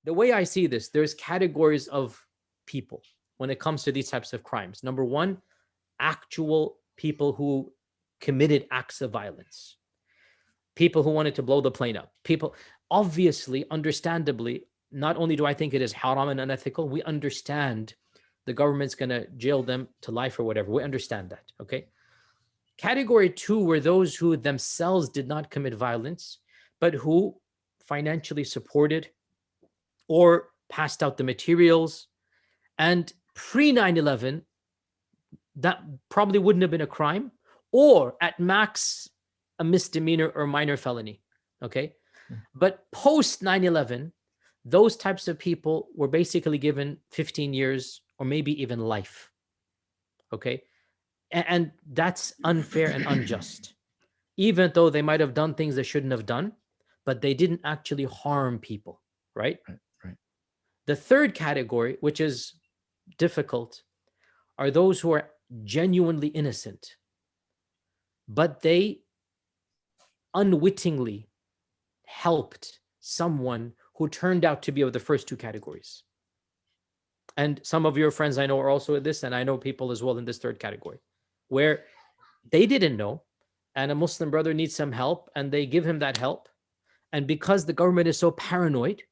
the way I see this, there's categories of people when it comes to these types of crimes. Number one, actual people who committed acts of violence, people who wanted to blow the plane up, people, obviously, understandably, not only do I think it is haram and unethical, we understand the government's going to jail them to life or whatever. We understand that, okay? Category two were those who themselves did not commit violence, but who financially supported or passed out the materials. And pre 9/11, that probably wouldn't have been a crime, or at max a misdemeanor or minor felony, okay? But post 9/11, those types of people were basically given 15 years or maybe even life, okay? And that's unfair and unjust, even though they might have done things they shouldn't have done, but they didn't actually harm people, right? Right. The third category, which is difficult, are those who are genuinely innocent, but they unwittingly helped someone who turned out to be of the first two categories. And some of your friends I know are also in this, and I know people as well in this third category, where they didn't know, and a Muslim brother needs some help, and they give him that help. And because the government is so paranoid,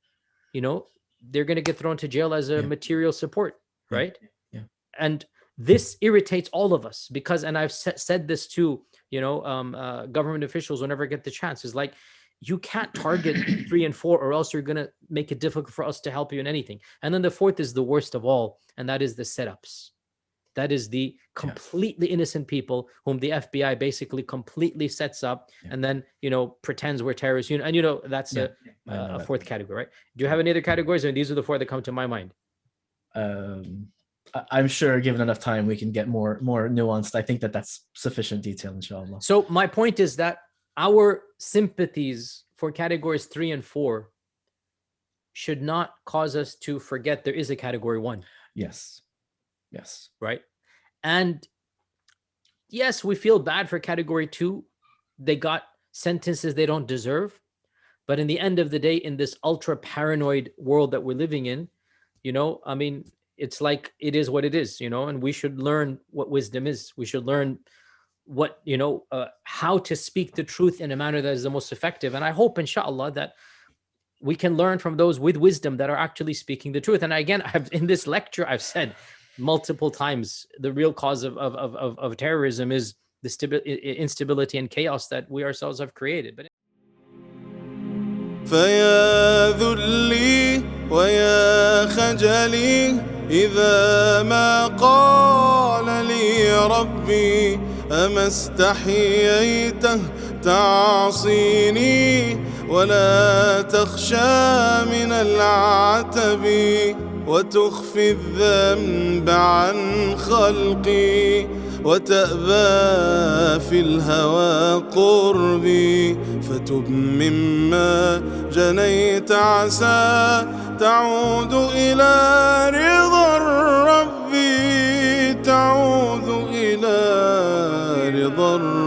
they're going to get thrown to jail as a material support, right? Yeah. And this irritates all of us because, and I've said this to, government officials whenever I get the chance, is like, you can't target 3 and 4 or else you're going to make it difficult for us to help you in anything. And then the fourth is the worst of all, and that is the setups. That is the completely innocent people whom the FBI basically completely sets up and then, pretends we're terrorists. And that's a fourth category, right? Do you have any other categories? And these are the 4 that come to my mind. I'm sure given enough time, we can get more nuanced. I think that's sufficient detail, inshallah. So my point is that our sympathies for categories 3 and 4 should not cause us to forget there is a category 1. Yes. Right. And yes, we feel bad for category 2. They got sentences they don't deserve. But in the end of the day, in this ultra paranoid world that we're living in, it's like, it is what it is, and we should learn what wisdom is. We should learn what, how to speak the truth in a manner that is the most effective. And I hope, inshallah, that we can learn from those with wisdom that are actually speaking the truth. And again, in this lecture, I've said multiple times, the real cause of terrorism is the instability and chaos that we ourselves have created. But فيا ذلي ويا خجلي إذا ما قال لي ربي أما استحييته تعصيني ولا تخشى من العتب وتخفي الذنب عن خلقي وتأبى في الهوى قربي فتب مما جنيت عسى تعود إلى رضا الرب تعود إلى رضا الرب